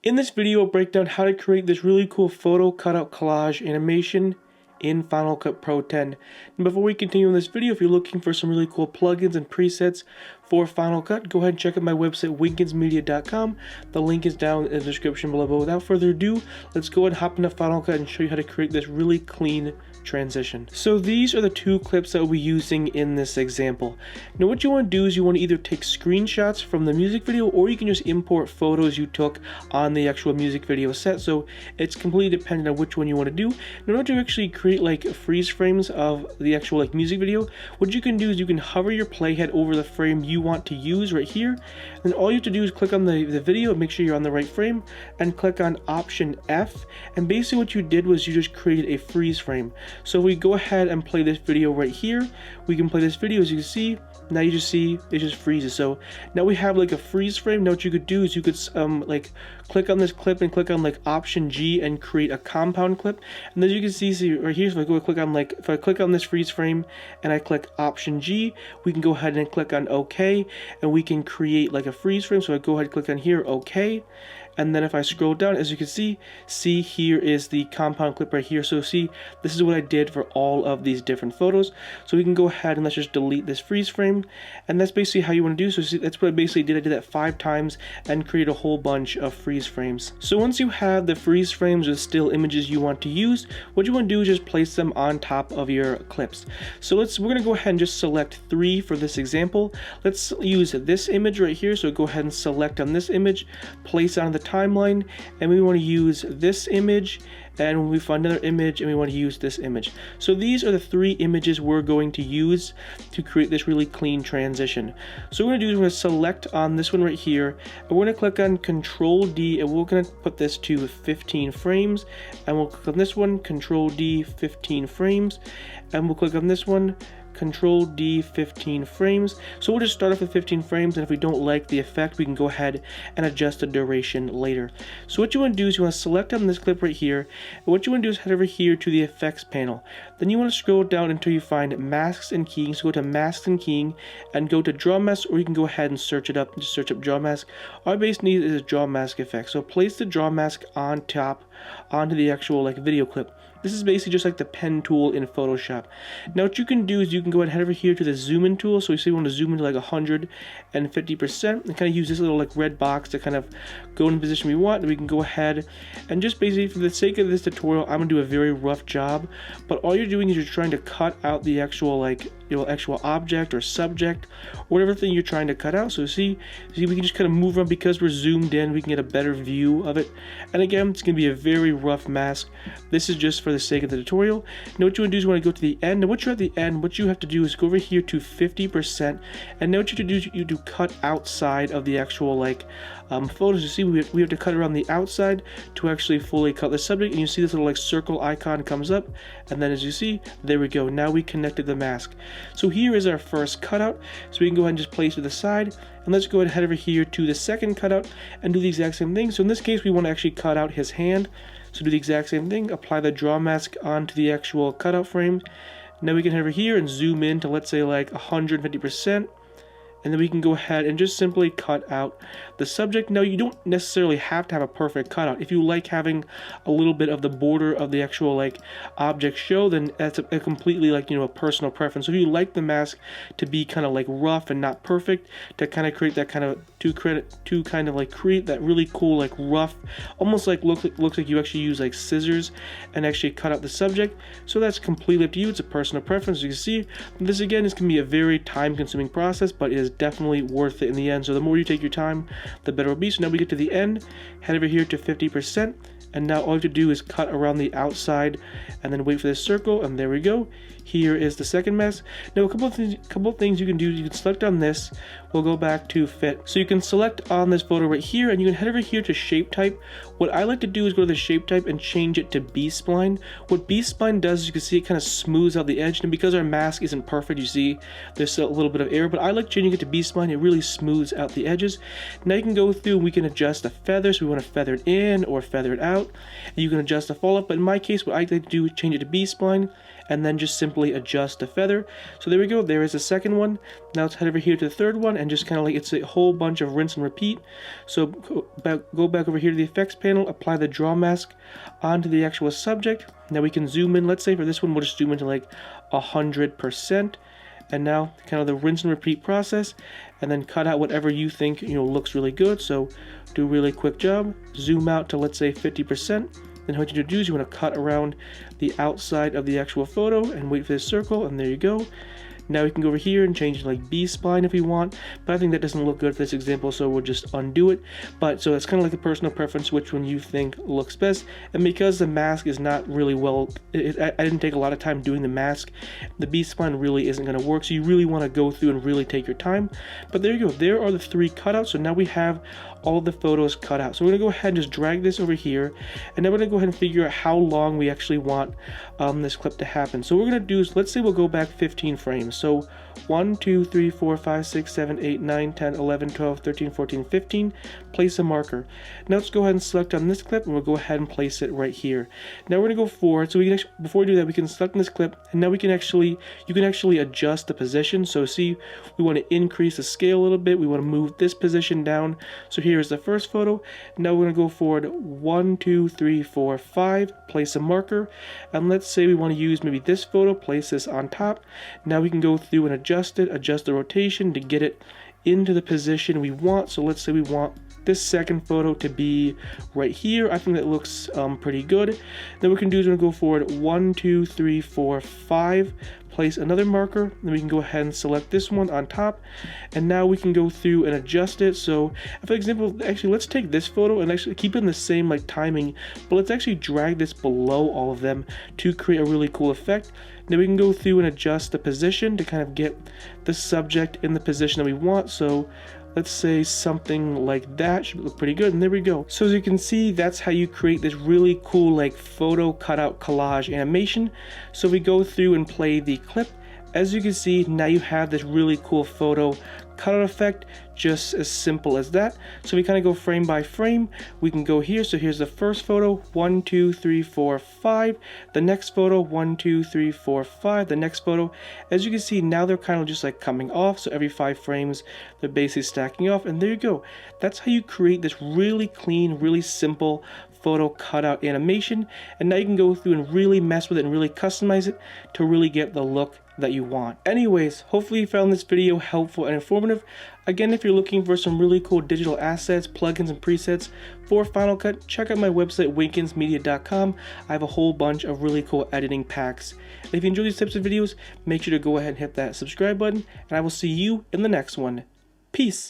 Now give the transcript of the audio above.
In this video, I'll break down how to create this really cool photo cutout collage animation in Final Cut Pro 10. And before we continue in this video, if you're looking for some really cool plugins and presets for Final Cut, go ahead and check out my website, winkensmedia.com. The link is down in the description below. But without further ado, let's go ahead and hop into Final Cut and show you how to create this really clean transition. So these are the two clips that we'll be using in this example. Now what you want to do is you want to either take screenshots from the music video, or you can just import photos you took on the actual music video set. So it's completely dependent on which one you want to do. Now in order to actually create like freeze frames of the actual like music video, what you can do is you can hover your playhead over the frame you want to use right here. And all you have to do is click on the video and make sure you're on the right frame and click on Option F. And basically what you did was you just created a freeze frame. So if we go ahead and play this video right here, we can play this video. As you can see, now you just see it just freezes. So now we have like a freeze frame. Now what you could do is you could like click on this clip and click on like Option G and create a compound clip. And as you can see right here, so if I go click on like, if I click on this freeze frame and I click Option G, we can go ahead and click on OK, and we can create like a freeze frame. So I go ahead and click on here, OK. And then if I scroll down, as you can see here is the compound clip right here. So see, this is what I did for all of these different photos. So we can go ahead and let's just delete this freeze frame. And that's basically how you want to do. So see, that's what I basically did. I did that 5 times and create a whole bunch of freeze frames. So once you have the freeze frames with still images you want to use, what you want to do is just place them on top of your clips. So we're going to go ahead and just select 3 for this example. Let's use this image right here. So go ahead and select on this image, place it on the timeline, and we want to use this image, and when we find another image and we want to use this image. So these are the 3 images we're going to use to create this really clean transition. So what we're going to do is we're going to select on this one right here, and we're going to click on Control D, and we're going to put this to 15 frames, and we'll click on this one, Control D, 15 frames, and we'll click on this one, Control D, 15 frames. So we'll just start off with 15 frames, and if we don't like the effect, we can go ahead and adjust the duration later. So what you want to do is you want to select on this clip right here, and what you want to do is head over here to the effects panel. Then you want to scroll down until you find masks and keying. So go to masks and keying and go to draw mask, or you can go ahead and search it up. Just search up draw mask. All I basically need is a draw mask effect. So place the draw mask on top onto the actual like video clip. This is basically just like the pen tool in Photoshop. Now what you can do is you can go ahead and head over here to the zoom in tool. So you say you want to zoom into like 150% and kind of use this little like red box to kind of go in the position we want. And we can go ahead and just basically, for the sake of this tutorial, I'm gonna do a very rough job. But all you're doing is you're trying to cut out the actual like actual object or subject or whatever thing you're trying to cut out. So see we can just kind of move around. Because we're zoomed in, we can get a better view of it. And again, it's gonna be a very rough mask. This is just for the sake of the tutorial. Now what you want to do is you want to go to the end, and once you're at the end, what you have to do is go over here to 50%, and now what you have to do is you do cut outside of the actual like photos. You see we have to cut around the outside to actually fully cut the subject, and you see this little like circle icon comes up, and then as you see, there we go. Now we connected the mask. So here is our first cutout, so we can go ahead and just place it to the side, and let's go ahead and head over here to the second cutout and do the exact same thing. So in this case, we want to actually cut out his hand. So do the exact same thing, apply the draw mask onto the actual cutout frame. Now we can head over here and zoom in to, let's say, like 150%. And then we can go ahead and just simply cut out the subject. Now you don't necessarily have to have a perfect cutout. If you like having a little bit of the border of the actual like object show, then that's a completely like, a personal preference. So if you like the mask to be kind of like rough and not perfect, to kind of create that kind of create that really cool like rough, almost like looks like you actually use like scissors and actually cut out the subject. So that's completely up to you. It's a personal preference. As you can see, this again is going to be a very time-consuming process, but it is definitely worth it in the end. So the more you take your time, the better it'll be. So now we get to the end, head over here to 50%, and now all you have to do is cut around the outside and then wait for this circle, and there we go. Here is the second mask. Now a couple of things you can do. You can select on this. We'll go back to fit. So you can select on this photo right here, and you can head over here to shape type. What I like to do is go to the shape type and change it to B-spline. What B-spline does is you can see it kind of smooths out the edge, and because our mask isn't perfect, you see there's a little bit of error, but I like changing it to B-spline. It really smooths out the edges. Now you can go through and we can adjust the feather, so we want to feather it in or feather it out. And you can adjust the fall up, but in my case, what I like to do is change it to B-spline. and then just simply adjust the feather. So there we go, there is the second one. Now let's head over here to the third one and just kind of like, it's a whole bunch of rinse and repeat. So go back over here to the effects panel, apply the draw mask onto the actual subject. Now we can zoom in. Let's say for this one we'll just zoom into like 100%. And now kind of the rinse and repeat process, and then cut out whatever you think looks really good. So do a really quick job, zoom out to let's say 50%. Then what you do is you want to cut around the outside of the actual photo and wait for this circle, and there you go. Now we can go over here and change like B-spline if we want, but I think that doesn't look good for this example, so we'll just undo it. But so it's kind of like the personal preference, which one you think looks best. And because the mask is not really well, I didn't take a lot of time doing the mask, the B-spline really isn't going to work, so you really want to go through and really take your time. But there you go, there are the 3 cutouts. So now we have all the photos cut out. So we're gonna go ahead and just drag this over here, and then we're gonna go ahead and figure out how long we actually want this clip to happen. So what we're gonna do is, let's say we'll go back 15 frames. So 1, 2, 3, 4, 5, 6, 7, 8, 9, 10, 11, 12, 13, 14, 15. Place a marker. Now let's go ahead and select on this clip, and we'll go ahead and place it right here. Now we're gonna go forward. So we can actually, before we do that, we can select on this clip, and now we can actually, you can actually adjust the position. So see, we want to increase the scale a little bit. We want to move this position down. So here's the first photo. Now we're gonna go forward 1, 2, 3, 4, 5. Place a marker, and let's say we want to use maybe this photo. Place this on top. Now we can go through and adjust it, adjust the rotation to get it into the position we want. So let's say we want this second photo to be right here. I think that looks pretty good. Then what we can do is we're gonna go forward 1, 2, 3, 4, 5. Place another marker. Then we can go ahead and select this one on top, and now we can go through and adjust it. So for example, actually let's take this photo and actually keep it in the same like timing, but let's actually drag this below all of them to create a really cool effect. Then we can go through and adjust the position to kind of get the subject in the position that we want. So let's say something like that should look pretty good, and there we go. So as you can see, that's how you create this really cool like photo cutout collage animation. So we go through and play the clip. As you can see, now you have this really cool photo cutout effect, just as simple as that. So we kind of go frame by frame. We can go here. So here's the first photo, 1, 2, 3, 4, 5. The next photo, 1, 2, 3, 4, 5. The next photo. As you can see, now they're kind of just like coming off. So every 5 frames, they're basically stacking off. And there you go. That's how you create this really clean, really simple photo cutout animation. And now you can go through and really mess with it and really customize it to really get the look that you want. Anyways, hopefully you found this video helpful and informative. Again, if you're looking for some really cool digital assets, plugins, and presets for Final Cut, check out my website, winkensmedia.com. I have a whole bunch of really cool editing packs. And if you enjoy these types of videos, make sure to go ahead and hit that subscribe button, and I will see you in the next one. Peace!